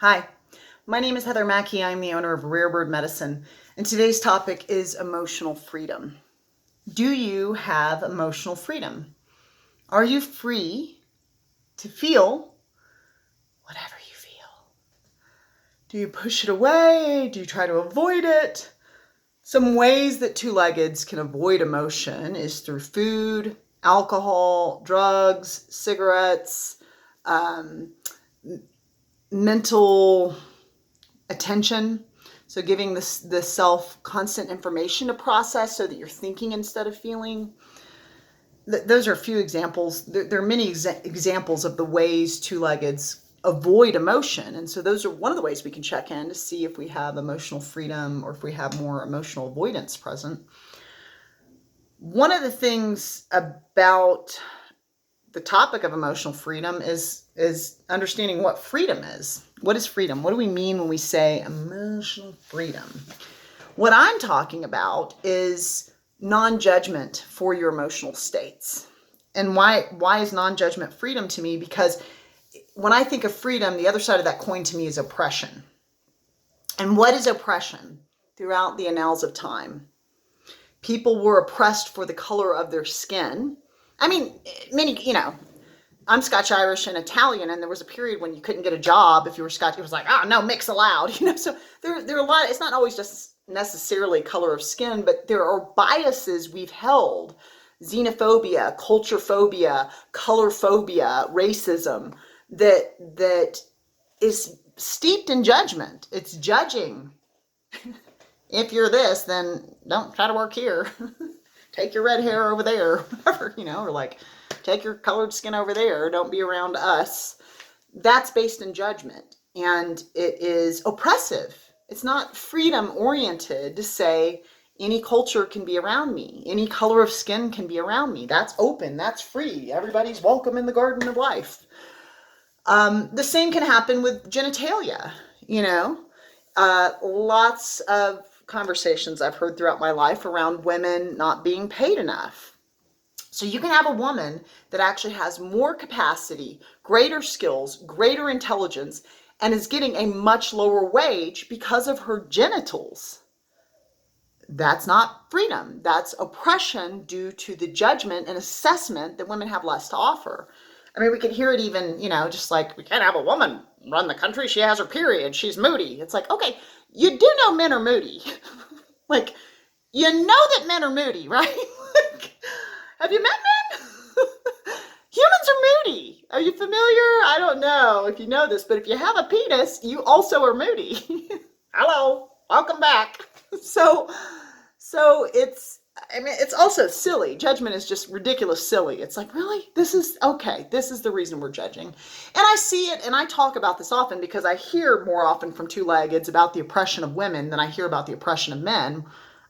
Hi, my name is Heather Mackey. I'm the owner of Rare Bird Medicine, and today's topic is emotional freedom. Do you have emotional freedom? Are you free to feel whatever you feel? Do you push it away? Do you try to avoid it? Some ways that two-leggeds can avoid emotion is through food, alcohol, drugs, cigarettes, mental attention. So giving the self constant information to process so that you're thinking instead of feeling. Those are a few examples. There are many examples of the ways two-leggeds avoid emotion. And so those are one of the ways we can check in to see if we have emotional freedom or if we have more emotional avoidance present. One of the things about the topic of emotional freedom is understanding what freedom is. What is freedom? What do we mean when we say emotional freedom? What I'm talking about is non-judgment for your emotional states. And why is non-judgment freedom to me? Because when I think of freedom, the other side of that coin to me is oppression. And what is oppression? Throughout the annals of time, people were oppressed for the color of their skin. I mean, I'm Scotch, Irish, and Italian, and there was a period when you couldn't get a job if you were Scotch. It was like, no, mix allowed, So there are a lot. It's not always just necessarily color of skin, but there are biases we've held: xenophobia, culture phobia, color phobia, racism, that is steeped in judgment. It's judging. If you're this, then don't try to work here. Take your red hair over there, whatever, or like, take your colored skin over there. Don't be around us. That's based in judgment, and it is oppressive. It's not freedom oriented to say any culture can be around me. Any color of skin can be around me. That's open. That's free. Everybody's welcome in the garden of life. The same can happen with genitalia, lots of conversations I've heard throughout my life around women not being paid enough. So you can have a woman that actually has more capacity, greater skills, greater intelligence, and is getting a much lower wage because of her genitals. That's not freedom. That's oppression due to the judgment and assessment that women have less to offer. I mean, we could hear it even, just like, we can't have a woman run the country. She has her period. She's moody. It's like, okay, you do know men are moody. Like, you know that men are moody, right? Have you met men? Humans are moody. Are you familiar? I don't know if you know this, but if you have a penis, you also are moody. Hello, welcome back. So it's also silly. Judgment is just ridiculous silly. It's like, really? This is the reason we're judging. And I see it, and I talk about this often because I hear more often from two-leggeds about the oppression of women than I hear about the oppression of men.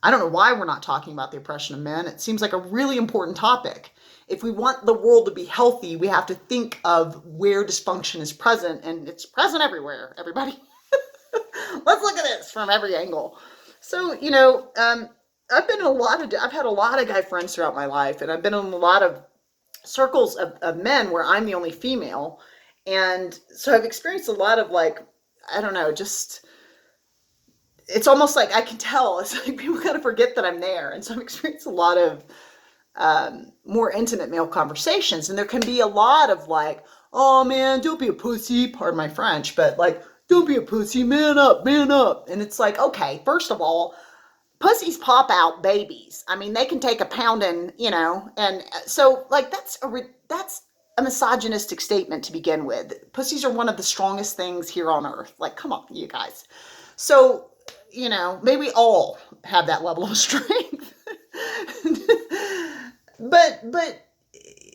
I don't know why we're not talking about the oppression of men. It seems like a really important topic. If we want the world to be healthy, we have to think of where dysfunction is present, and it's present everywhere, everybody. Let's look at this from every angle. So, I've had a lot of guy friends throughout my life, and I've been in a lot of circles of men where I'm the only female. And so I've experienced a lot of, like, I don't know, just, it's almost like I can tell. It's like people kind of forget that I'm there. And so I've experienced a lot of more intimate male conversations. And there can be a lot of like, oh man, don't be a pussy, pardon my French, but like, don't be a pussy, man up, man up. And it's like, okay, first of all, pussies pop out babies. I mean, they can take a pounding, and so like that's a misogynistic statement to begin with. Pussies are one of the strongest things here on earth. Like, come on, you guys. So, maybe we all have that level of strength. but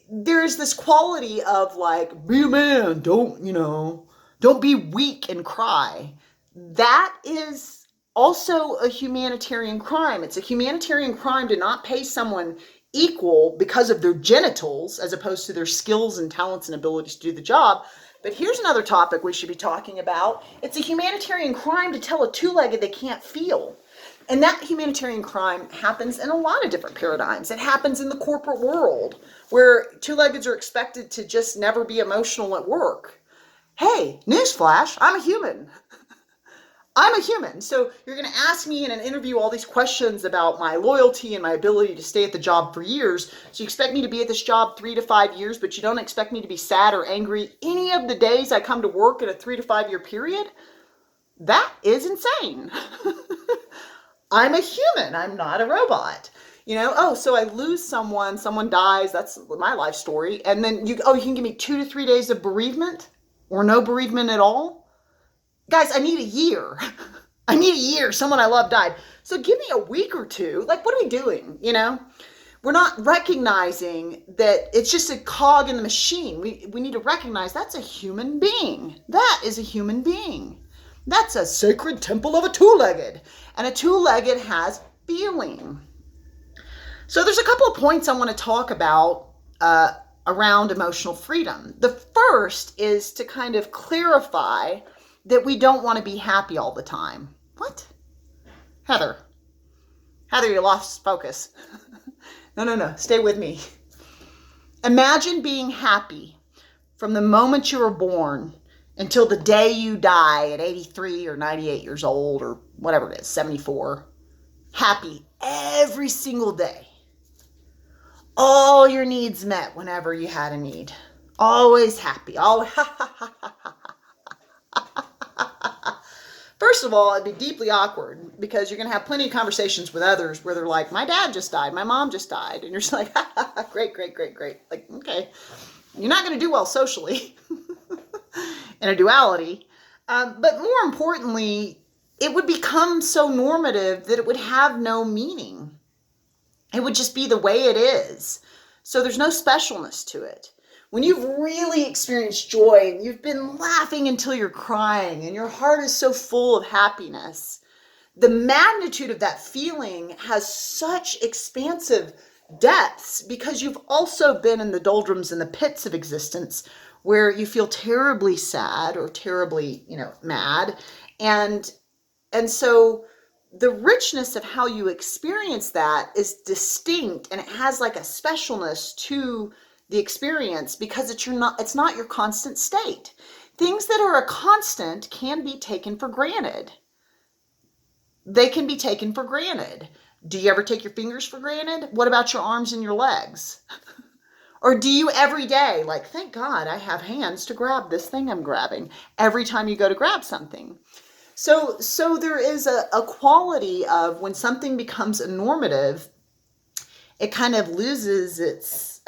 there's this quality of like, be a man, don't be weak and cry. That is also a humanitarian crime. It's a humanitarian crime to not pay someone equal because of their genitals as opposed to their skills and talents and abilities to do the job. But here's another topic we should be talking about. It's a humanitarian crime to tell a two-legged they can't feel. And that humanitarian crime happens in a lot of different paradigms. It happens in the corporate world where two-leggeds are expected to just never be emotional at work. Hey, newsflash, I'm a human. I'm a human. So you're going to ask me in an interview all these questions about my loyalty and my ability to stay at the job for years. So you expect me to be at this job 3 to 5 years, but you don't expect me to be sad or angry any of the days I come to work in a 3 to 5 year period? That is insane. I'm a human. I'm not a robot. So I lose someone dies, that's my life story. And then you can give me 2 to 3 days of bereavement or no bereavement at all? Guys, I need a year. I need a year. Someone I love died. So give me a week or two. Like, what are we doing? We're not recognizing that it's just a cog in the machine. We need to recognize that's a human being. That is a human being. That's a sacred temple of a two-legged. And a two-legged has feeling. So there's a couple of points I want to talk about around emotional freedom. The first is to kind of clarify that we don't want to be happy all the time. What? Heather, you lost focus. No. Stay with me. Imagine being happy from the moment you were born until the day you die at 83 or 98 years old or whatever it is, 74. Happy every single day. All your needs met whenever you had a need. Always happy. Always. First of all, it'd be deeply awkward because you're going to have plenty of conversations with others where they're like, my dad just died, my mom just died. And you're just like, great. Like, okay, you're not going to do well socially in a duality. But more importantly, it would become so normative that it would have no meaning. It would just be the way it is. So there's no specialness to it. When you've really experienced joy and you've been laughing until you're crying and your heart is so full of happiness, the magnitude of that feeling has such expansive depths because you've also been in the doldrums and the pits of existence where you feel terribly sad or terribly, mad. And so the richness of how you experience that is distinct and it has like a specialness to the experience because it's not your constant state. Things that are a constant can be taken for granted. They can be taken for granted. Do you ever take your fingers for granted? What about your arms and your legs? Or do you every day, like, thank God I have hands to grab this thing I'm grabbing every time you go to grab something? So there is a quality of when something becomes a normative, it kind of loses its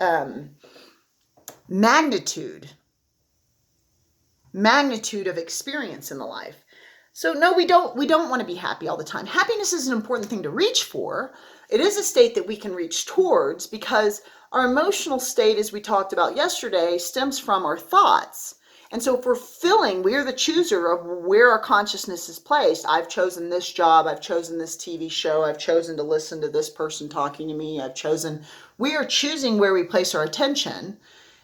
magnitude of experience in the life. So no, we don't want to be happy all the time. Happiness is an important thing to reach for. It is a state that we can reach towards because our emotional state, as we talked about yesterday, stems from our thoughts. And so if we're feeling, we are the chooser of where our consciousness is placed. I've chosen this job. I've chosen this TV show. I've chosen to listen to this person talking to me. We are choosing where we place our attention.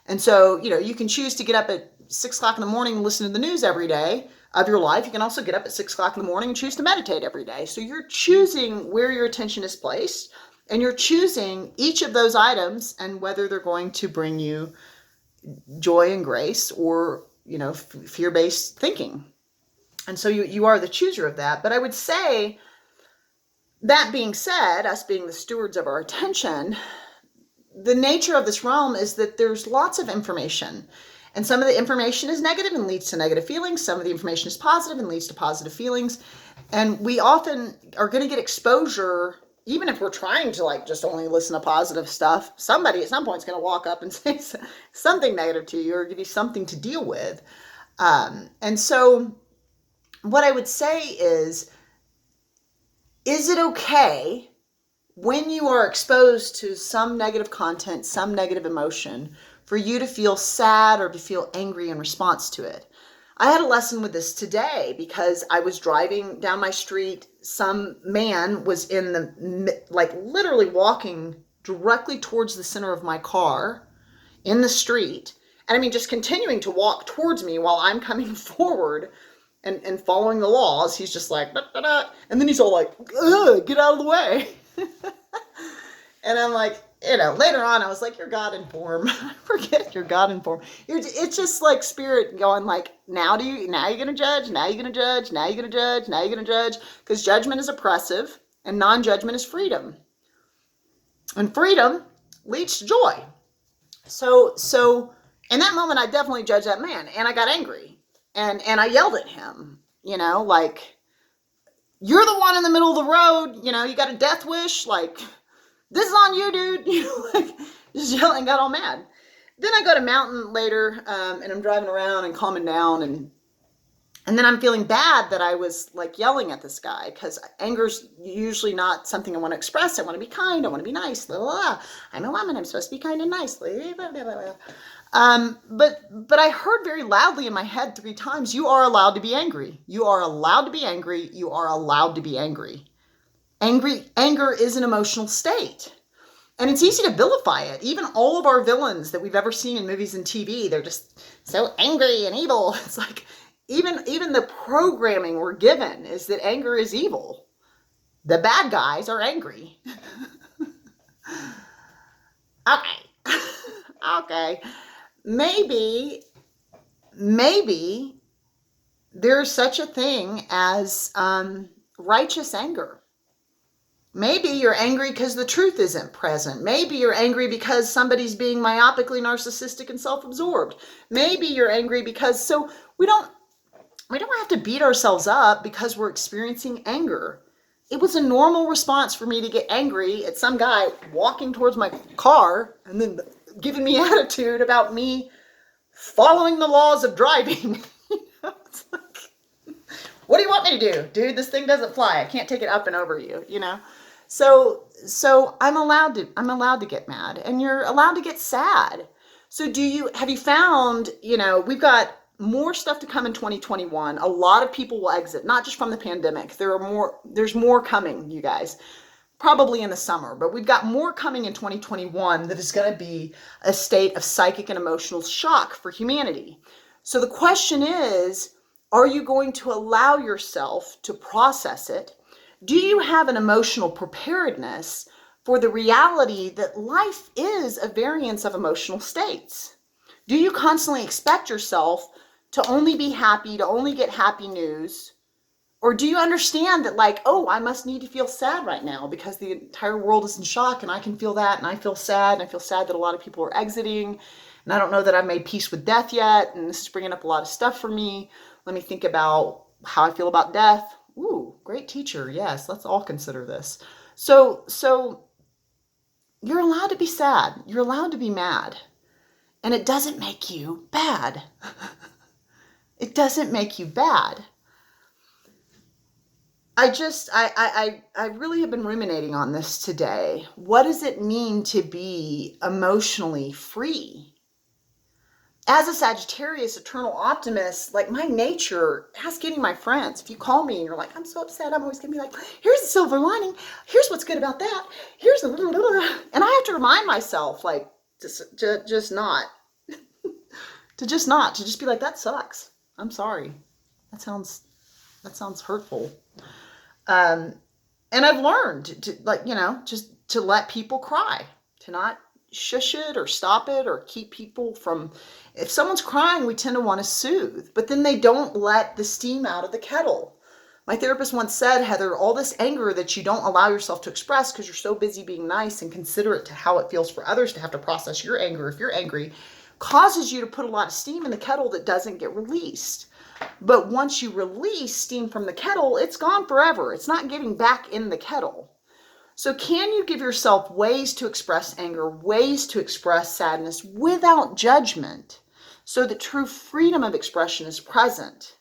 And so, you can choose to get up at 6 o'clock in the morning and listen to the news every day of your life. You can also get up at 6 o'clock in the morning and choose to meditate every day. So you're choosing where your attention is placed and you're choosing each of those items and whether they're going to bring you joy and grace or, fear-based thinking. And so you are the chooser of that. But I would say, that being said, us being the stewards of our attention, the nature of this realm is that there's lots of information. And some of the information is negative and leads to negative feelings. Some of the information is positive and leads to positive feelings. And we often are going to get exposure, even if we're trying to just only listen to positive stuff. Somebody at some point is going to walk up and say something negative to you or give you something to deal with. And so what I would say is it okay when you are exposed to some negative content, some negative emotion, for you to feel sad or to feel angry in response to it? I had a lesson with this today because I was driving down my street. Some man was literally walking directly towards the center of my car in the street. And just continuing to walk towards me while I'm coming forward and following the laws. He's just like, da, da, da. And then he's all like, ugh, get out of the way. And I'm like, later on I was like, you're God in form. Forget you're God in form. It's just like spirit going like, now you're going to judge, now you're going to judge, now you're going to judge, now you're going to judge. Because judgment is oppressive and non-judgment is freedom. And freedom leads to joy. So in that moment, I definitely judged that man, and I got angry, and I yelled at him, like, you're the one in the middle of the road, you got a death wish, like, this is on you, dude, like, just yelling, got all mad. Then I go to Mountain later, and I'm driving around and calming down, and then I'm feeling bad that I was like yelling at this guy, because anger's usually not something I want to express. I want to be kind. I want to be nice. Blah, blah, blah. I'm a woman. I'm supposed to be kind and nice. Blah, blah, blah, blah. But I heard very loudly in my head 3 times, you are allowed to be angry. You are allowed to be angry. You are allowed to be angry. Anger is an emotional state. And it's easy to vilify it. Even all of our villains that we've ever seen in movies and TV, they're just so angry and evil. It's like, even the programming we're given is that anger is evil. The bad guys are angry. Okay. Maybe there's such a thing as righteous anger. Maybe you're angry because the truth isn't present. Maybe you're angry because somebody's being myopically narcissistic and self-absorbed. Maybe you're angry because, so we don't have to beat ourselves up because we're experiencing anger. It was a normal response for me to get angry at some guy walking towards my car and then giving me attitude about me following the laws of driving. It's like, what do you want me to do? Dude, this thing doesn't fly. I can't take it up and over you, So I'm allowed to get mad, and you're allowed to get sad. So have you found, we've got more stuff to come in 2021. A lot of people will exit, not just from the pandemic. There's more coming, you guys, probably in the summer, but we've got more coming in 2021 that is going to be a state of psychic and emotional shock for humanity. So the question is, are you going to allow yourself to process it? Do you have an emotional preparedness for the reality that life is a variance of emotional states? Do you constantly expect yourself to only be happy, to only get happy news? Or do you understand that, like, oh, I must need to feel sad right now because the entire world is in shock, and I can feel that, and I feel sad, and I feel sad that a lot of people are exiting, and I don't know that I've made peace with death yet, and this is bringing up a lot of stuff for me. Let me think about how I feel about death. Ooh, great teacher. Yes, let's all consider this. So you're allowed to be sad. You're allowed to be mad. And it doesn't make you bad. It doesn't make you bad. I really have been ruminating on this today. What does it mean to be emotionally free? As a Sagittarius, eternal optimist, like, my nature, ask any of my friends. If you call me and you're like, I'm so upset, I'm always going to be like, here's the silver lining. Here's what's good about that. Here's the blah, blah, blah. And I have to remind myself, like, to just be like, that sucks. I'm sorry. That sounds hurtful. And I've learned to, like, just to let people cry, to not shush it or stop it or keep people from, if someone's crying, we tend to want to soothe, but then they don't let the steam out of the kettle. My therapist once said, Heather, all this anger that you don't allow yourself to express because you're so busy being nice and considerate to how it feels for others to have to process your anger if you're angry, causes you to put a lot of steam in the kettle that doesn't get released. But once you release steam from the kettle, it's gone forever. It's not getting back in the kettle. So can you give yourself ways to express anger, ways to express sadness without judgment, so that true freedom of expression is present?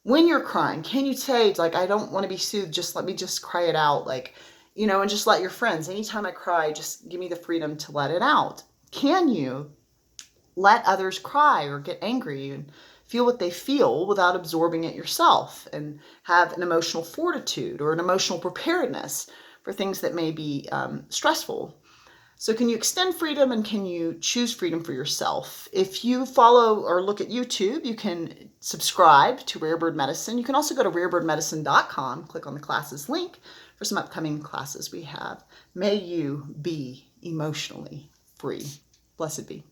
When you're crying, can you say, like, I don't want to be soothed, just let me just cry it out, like, and just let your friends, anytime I cry, just give me the freedom to let it out. Can you let others cry or get angry and feel what they feel without absorbing it yourself, and have an emotional fortitude or an emotional preparedness for things that may be stressful? So can you extend freedom, and can you choose freedom for yourself? If you follow or look at YouTube, you can subscribe to Rare Bird Medicine. You can also go to rarebirdmedicine.com, click on the classes link for some upcoming classes we have. May you be emotionally free. Blessed be.